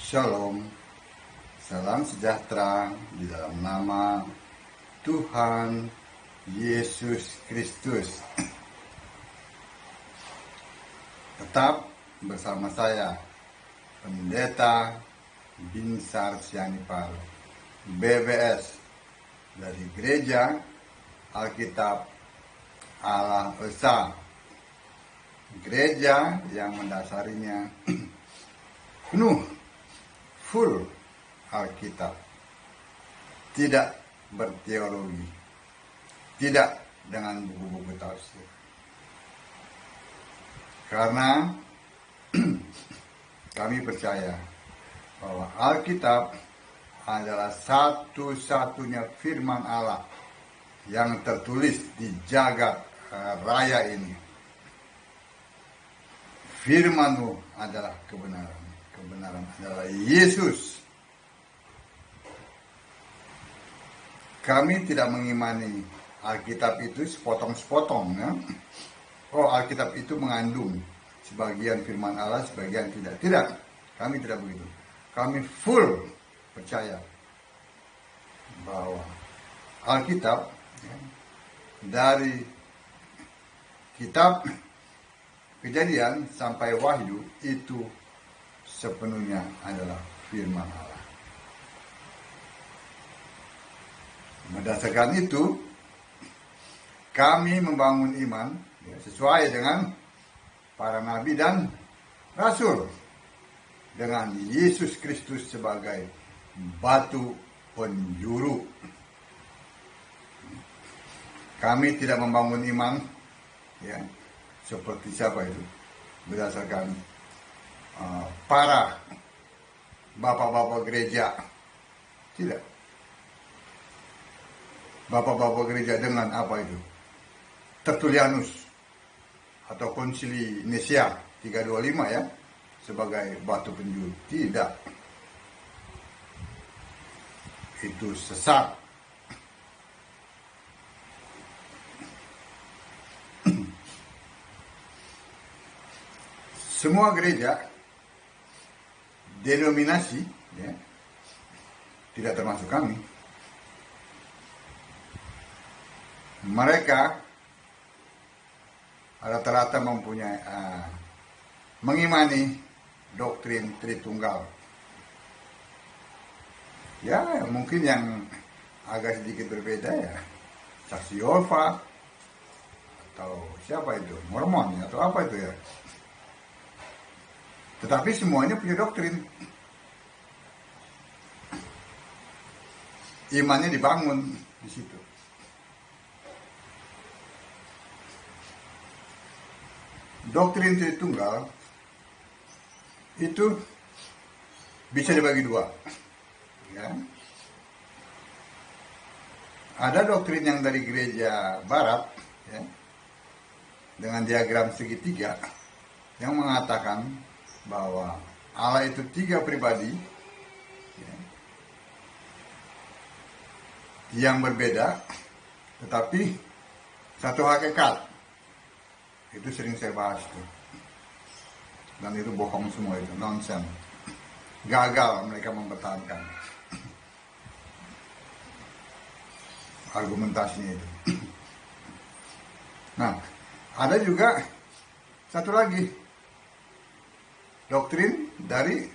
Shalom, salam sejahtera di dalam nama Tuhan Yesus Kristus. Tetap bersama saya, Pendeta Binsar Sianipar, BBS, dari Gereja Alkitab Allah Esa. Gereja yang mendasarinya penuh, full Alkitab, tidak berteologi, tidak dengan buku-buku tafsir. Karena kami percaya bahwa Alkitab adalah satu-satunya firman Allah yang tertulis di jagat raya ini. Firman-Mu adalah kebenaran. Kebenaran adalah Yesus. Kami tidak mengimani Alkitab itu sepotong-sepotong, ya. Oh, Alkitab itu mengandung sebagian firman Allah, sebagian tidak. Tidak, kami tidak begitu. Kami full percaya bahwa Alkitab, ya, dari kitab Kejadian sampai Wahyu itu sepenuhnya adalah firman Allah. Berdasarkan itu, kami membangun iman, ya, sesuai dengan para nabi dan rasul, dengan Yesus Kristus sebagai batu penjuru. Kami tidak membangun iman, ya, seperti siapa itu, berdasarkan para bapak-bapak gereja. Tidak. Bapak-bapak gereja dengan apa itu? Tertullianus atau Konsili Nicea 325, ya, sebagai batu penjuru. Tidak. Itu sesat. Semua gereja denominasi, ya, tidak termasuk kami, mereka rata-rata mempunyai mengimani doktrin Tritunggal. Ya, mungkin yang agak sedikit berbeda, ya, Saksi Yehova atau siapa itu, Mormon atau apa itu, ya. Tetapi semuanya punya doktrin. Imannya dibangun di situ. Doktrin Tritunggal itu bisa dibagi dua, ya. Ada doktrin yang dari gereja Barat, ya, dengan diagram segitiga, yang mengatakan bahwa Allah itu 3 pribadi, ya, yang berbeda, tetapi satu hakikat. Itu sering saya bahas tuh. Dan itu bohong semua, itu nonsense. Gagal mereka mempertahankan argumentasinya itu. Nah, ada juga satu lagi doktrin dari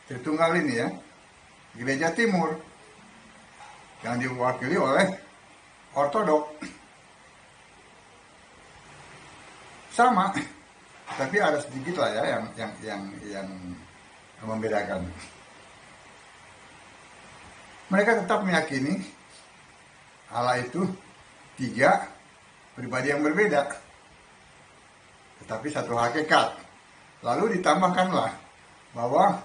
Tritunggal ini, ya, Gereja Timur, yang diwakili oleh Ortodok. Sama, tapi ada sedikit lah, ya, yang membedakan. Mereka tetap meyakini Allah itu 3 pribadi yang berbeda, tetapi satu hakikat. Lalu ditambahkanlah bahwa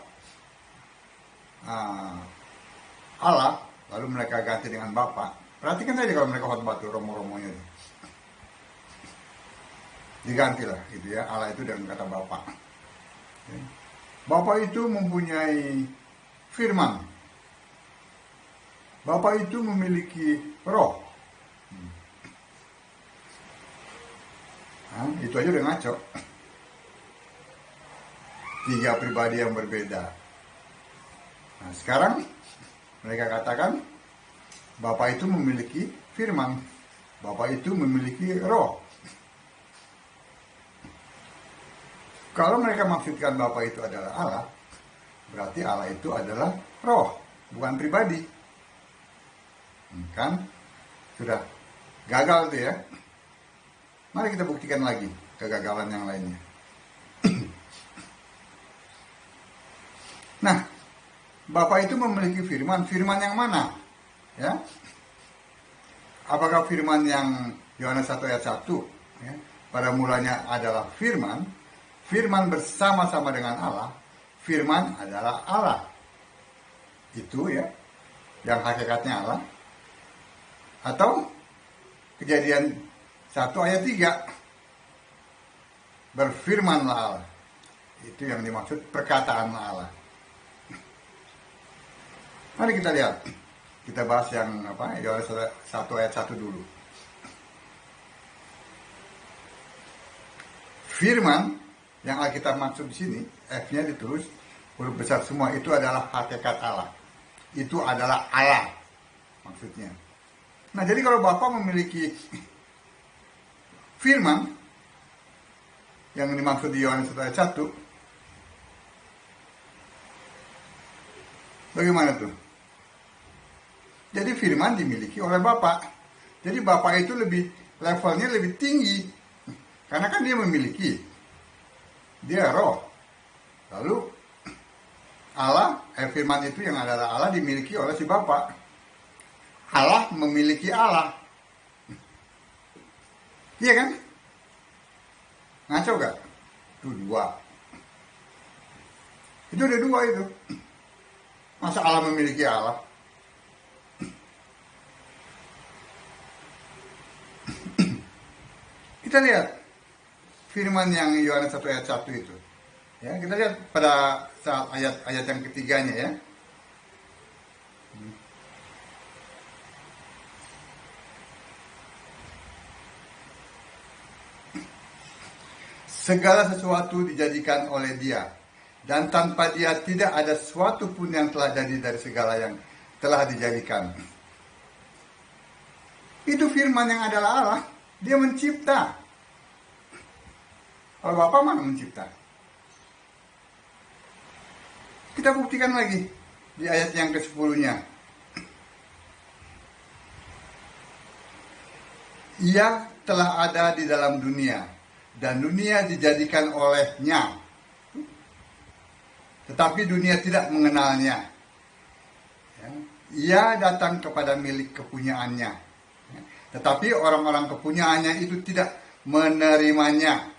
Allah, lalu mereka ganti dengan Bapa. Perhatikan saja kalau mereka khotbah tuh, romo-romonya itu. Digantilah gitu, ya, Allah itu dengan kata Bapa. Bapa itu mempunyai firman. Bapa itu memiliki roh. Itu aja udah ngaco. 3 pribadi yang berbeda. Nah, sekarang mereka katakan Bapa itu memiliki firman, Bapa itu memiliki roh. Kalau mereka maksudkan Bapa itu adalah Allah, berarti Allah itu adalah roh, bukan pribadi. Kan sudah gagal tuh ya. Mari kita buktikan lagi kegagalan yang lainnya. Nah, Bapa itu memiliki firman, firman yang mana? Ya. Apakah firman yang Yohanes 1 ayat 1 ya, pada mulanya adalah firman, firman bersama-sama dengan Allah, firman adalah Allah. Itu ya, yang hakikatnya Allah. Atau Kejadian 1 ayat 3, berfirmanlah Allah. Itu yang dimaksud perkataan Allah. Mari kita lihat. Kita bahas yang Yohanes 1 ayat 1 dulu. Firman yang Alkitab maksud di sini, F-nya ditulis huruf besar semua, itu adalah hakikat Allah. Itu adalah Allah maksudnya. Nah, jadi kalau Bapa memiliki firman yang dimaksud di Yohanes 1 ayat 1, bagaimana tuh? Jadi firman dimiliki oleh Bapa. Jadi Bapa itu levelnya lebih tinggi. Karena kan dia memiliki. Dia roh. Lalu Allah, firman itu yang adalah Allah dimiliki oleh si Bapa. Allah memiliki Allah. Iya kan? Ngaco gak? Itu dua. Itu ada dua itu. Masa Allah memiliki Allah? Kita lihat firman yang Yohanes 1 ayat 1 itu. Ya, kita lihat pada saat ayat yang ketiganya ya. Segala sesuatu dijadikan oleh Dia, dan tanpa Dia tidak ada sesuatu pun yang telah jadi dari segala yang telah dijadikan. Itu firman yang adalah Allah. Dia mencipta. Kalau Bapa mana mencipta? Kita buktikan lagi di ayat yang ke-10-nya. Ia telah ada di dalam dunia, dan dunia dijadikan olehnya. Tetapi dunia tidak mengenalnya. Ia datang kepada milik kepunyaannya. Tetapi orang-orang kepunyaannya itu tidak menerimanya.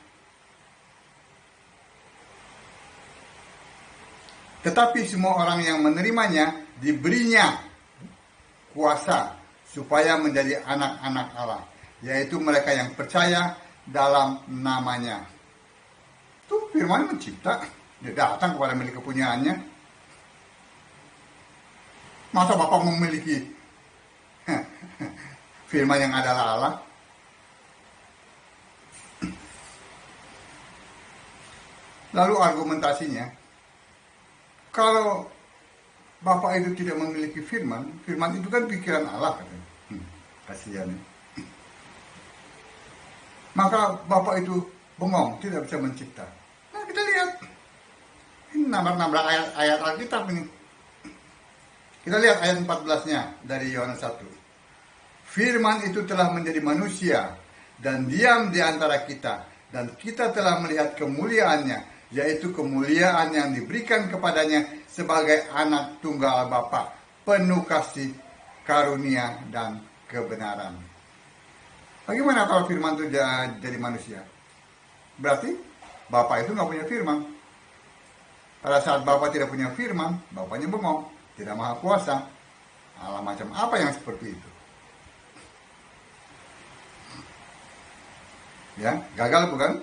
Tetapi semua orang yang menerimanya diberinya kuasa supaya menjadi anak-anak Allah, yaitu mereka yang percaya dalam namanya. Itu firman mencipta. Dia datang kepada milik kepunyaannya. Masa Bapak memiliki firman yang adalah Allah? Lalu argumentasinya, kalau Bapak itu tidak memiliki firman, firman itu kan pikiran Allah, katanya. Kasihan. Maka Bapak itu bengong, tidak bisa mencipta. Nah, kita lihat. Ini nabrak-nabrak ayat Alkitab ini. Kita lihat ayat 14-nya dari Yohanes 1. Firman itu telah menjadi manusia dan diam di antara kita, dan kita telah melihat kemuliaannya, yaitu kemuliaan yang diberikan kepadanya sebagai anak tunggal Bapa, penuh kasih, karunia, dan kebenaran. Bagaimana kalau firman itu jadi manusia? Berarti Bapa itu nggak punya firman. Pada saat Bapa tidak punya firman, Bapaknya bengong, tidak maha kuasa. Allah macam apa yang seperti itu? Ya, gagal bukan?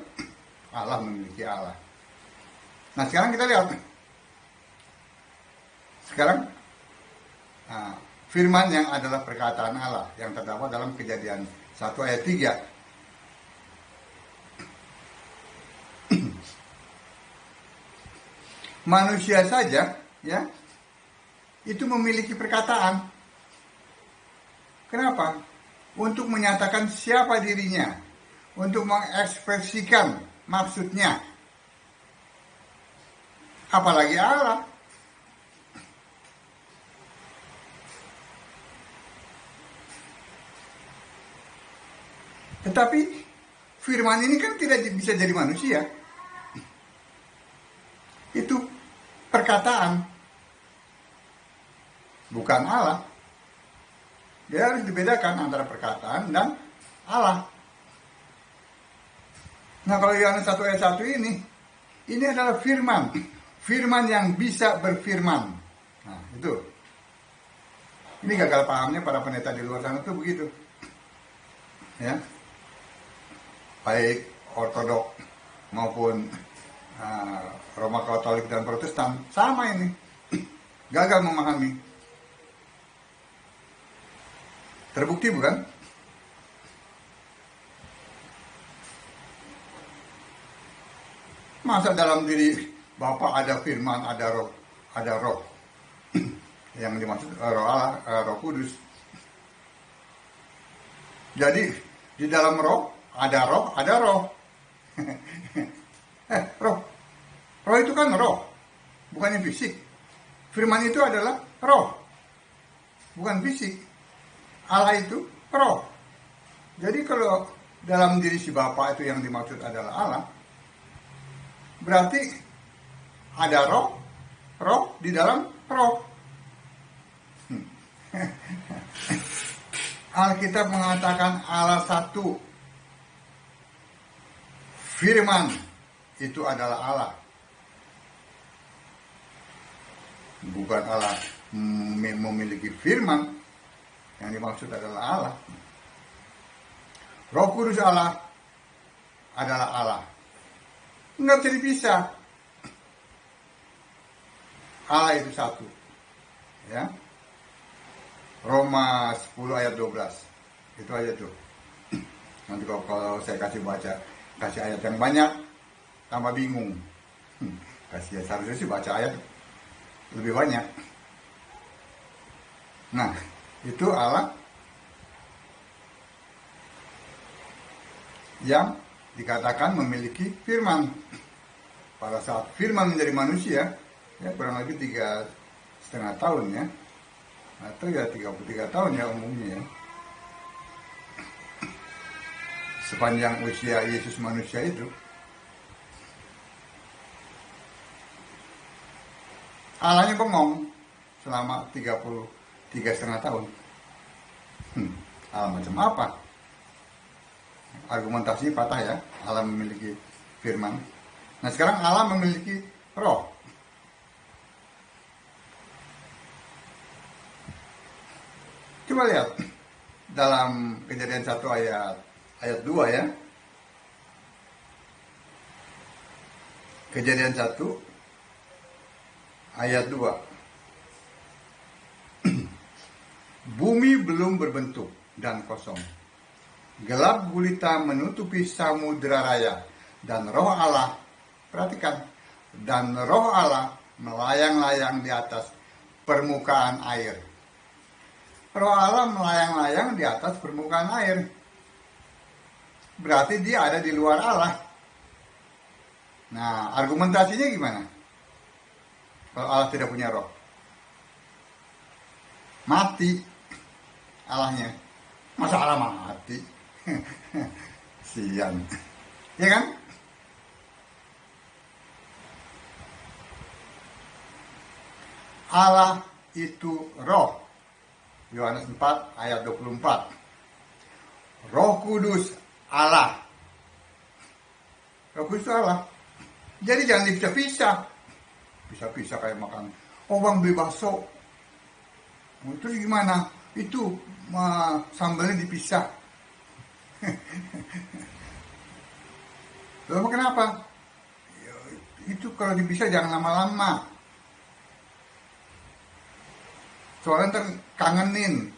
Allah memiliki Allah. Nah, sekarang kita lihat. Sekarang firman yang adalah perkataan Allah yang terdapat dalam Kejadian 1 ayat 3. Manusia saja ya itu memiliki perkataan. Kenapa? Untuk menyatakan siapa dirinya, untuk mengekspresikan maksudnya. Apalagi Allah. Tetapi firman ini kan tidak bisa jadi manusia. Itu perkataan, bukan Allah. Dia harus dibedakan antara perkataan dan Allah. Nah, kalau Yohanes 1 ayat 1 ini adalah firman. Firman yang bisa berfirman. Nah, itu. Ini gagal pahamnya para pendeta di luar sana tuh begitu. Ya. Baik Ortodok maupun Roma Katolik dan Protestan sama ini. Gagal memahami. Terbukti bukan? Masa dalam diri Bapa ada firman, ada roh. Yang dimaksud roh Allah, roh kudus. Jadi di dalam roh, ada roh. Roh itu kan roh, bukan fisik. Firman itu adalah roh, bukan fisik. Allah itu roh. Jadi kalau dalam diri si Bapa itu yang dimaksud adalah Allah, berarti ada roh di dalam roh. Alkitab mengatakan Allah satu. Firman itu adalah Allah. Bukan Allah memiliki firman. Yang dimaksud adalah Allah. Roh Kudus Allah adalah Allah. Enggak bisa dipisah. Allah itu satu. Ya. Roma 10 ayat 12. Itu aja tuh. Nanti kalau saya kasih ayat yang banyak, tambah bingung. Seharusnya sih baca ayat lebih banyak. Nah, itu Allah yang dikatakan memiliki firman. Pada saat firman menjadi manusia, ya kurang lebih 3,5 tahun ya, atau ya 33 tahun ya umumnya ya. Sepanjang usia Yesus manusia itu, Allahnya bengong selama 33,5 tahun. Allah macam apa? Argumentasi patah ya. Allah memiliki firman. Nah sekarang Allah memiliki roh. Coba lihat dalam Kejadian 1 ayat 2 ya. Kejadian 1 ayat 2. Bumi belum berbentuk dan kosong. Gelap gulita menutupi samudera raya. Dan roh Allah, perhatikan, dan roh Allah melayang-layang di atas permukaan air. Roh Allah melayang-layang di atas permukaan air. Berarti dia ada di luar Allah. Nah, argumentasinya gimana? Kalau Allah tidak punya roh. Mati Allahnya. Masa Allah mati? Sian. Ya kan? Allah itu roh. Yohanes 4 ayat 24. Roh Kudus Allah. Roh Kudus Allah. Jadi jangan dipisah-pisah. Pisah-pisah kayak makan. Oh bang beli bakso. Itu gimana? Itu sambalnya dipisah. Lalu kenapa? Itu kalau dipisah jangan lama-lama. Soalnya ntar kangenin.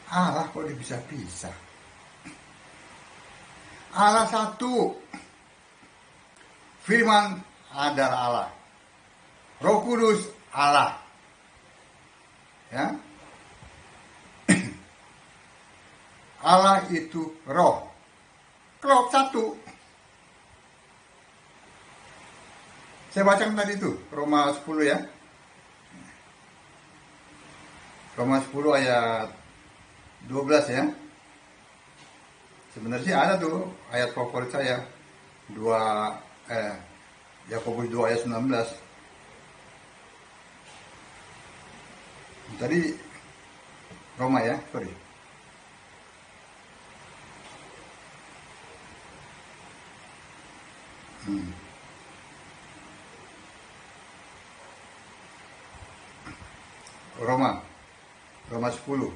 Allah kok dipisah-pisah. Allah satu. Firman adalah Allah. Roh Kudus Allah. Ya. Allah itu roh. Klop satu. Saya baca tadi itu, Roma 10 ya. Roma 10 ayat 12 ya. Sebenarnya sih ada tuh ayat favorit saya. Yakobus 2 ayat 19. Tadi Roma ya, sorry. Roma 10.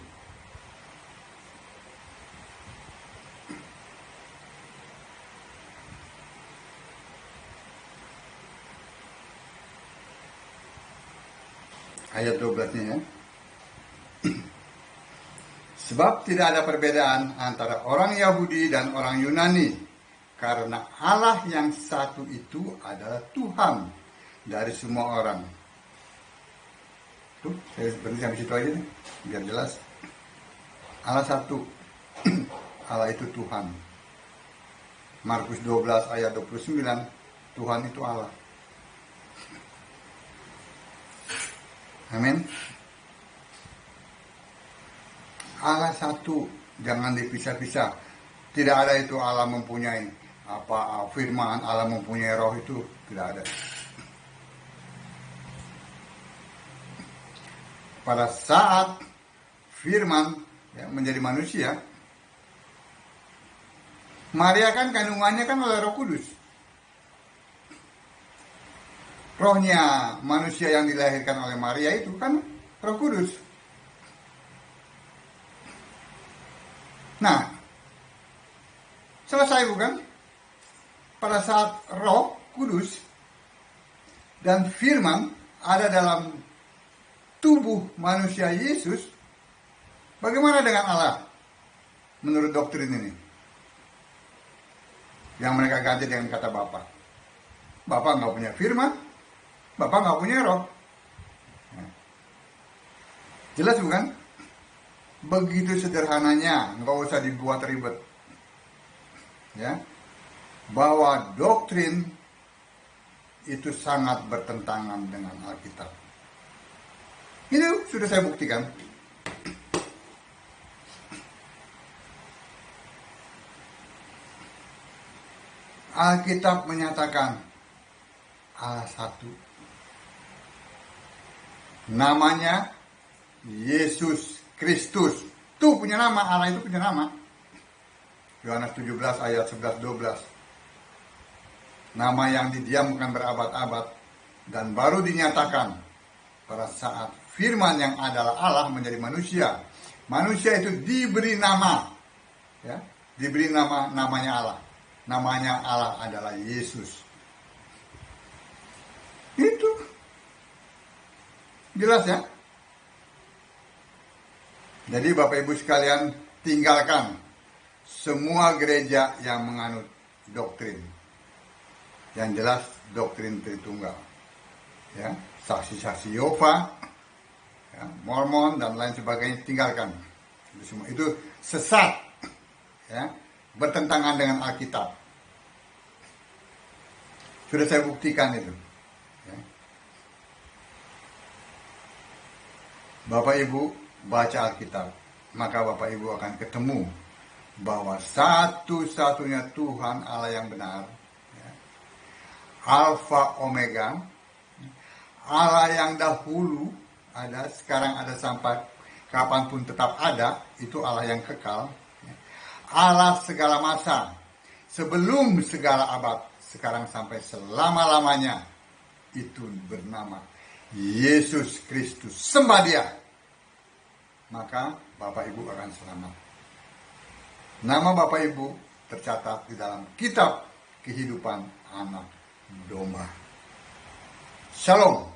Ayat 12-nya ya. Sebab tidak ada perbedaan antara orang Yahudi dan orang Yunani, karena Allah yang satu itu adalah Tuhan dari semua orang. Tuh, saya berhenti sampai situ aja nih, biar jelas. Allah satu, Allah itu Tuhan. Markus 12 ayat 29, Tuhan itu Allah. Amin. Allah satu, jangan dipisah-pisah. Tidak ada itu Allah mempunyai firman, Allah mempunyai roh, itu tidak ada. Pada saat firman menjadi manusia, Maria kan kandungannya kan oleh Roh Kudus. Rohnya manusia yang dilahirkan oleh Maria itu kan Roh Kudus. Nah, selesai bukan? Pada saat Roh Kudus dan firman ada dalam tubuh manusia Yesus, bagaimana dengan Allah menurut doktrin ini? Yang mereka ganti dengan kata Bapa. Bapa nggak punya firman, Bapa nggak punya roh. Jelas bukan? Begitu sederhananya, nggak usah dibuat ribet. Ya, bahwa doktrin itu sangat bertentangan dengan Alkitab. Ini sudah saya buktikan. Alkitab menyatakan Allah satu. Namanya Yesus Kristus. Itu punya nama, Allah itu punya nama. Yohanes 17 ayat 11-12. Nama yang didiamkan berabad-abad dan baru dinyatakan pada saat firman yang adalah Allah menjadi manusia. Manusia itu diberi nama. Ya, diberi namanya Allah. Namanya Allah adalah Yesus. Itu. Jelas ya? Jadi Bapak Ibu sekalian, tinggalkan semua gereja yang menganut doktrin. Yang jelas doktrin Tritunggal. Ya, saksi-saksi Yehova, ya, Mormon dan lain sebagainya, tinggalkan. Itu semua itu sesat. Ya, bertentangan dengan Alkitab. Sudah saya buktikan itu. Ya. Bapak Ibu baca Alkitab, maka Bapak Ibu akan ketemu bahwa satu-satunya Tuhan Allah yang benar, ya, Alfa Omega, Allah yang dahulu ada, sekarang ada, sampai kapanpun tetap ada, itu Allah yang kekal. Allah segala masa, sebelum segala abad, sekarang sampai selama-lamanya, itu bernama Yesus Kristus. Sembah Dia, maka Bapak Ibu akan selamat. Nama Bapak Ibu tercatat di dalam kitab kehidupan anak domba. Shalom.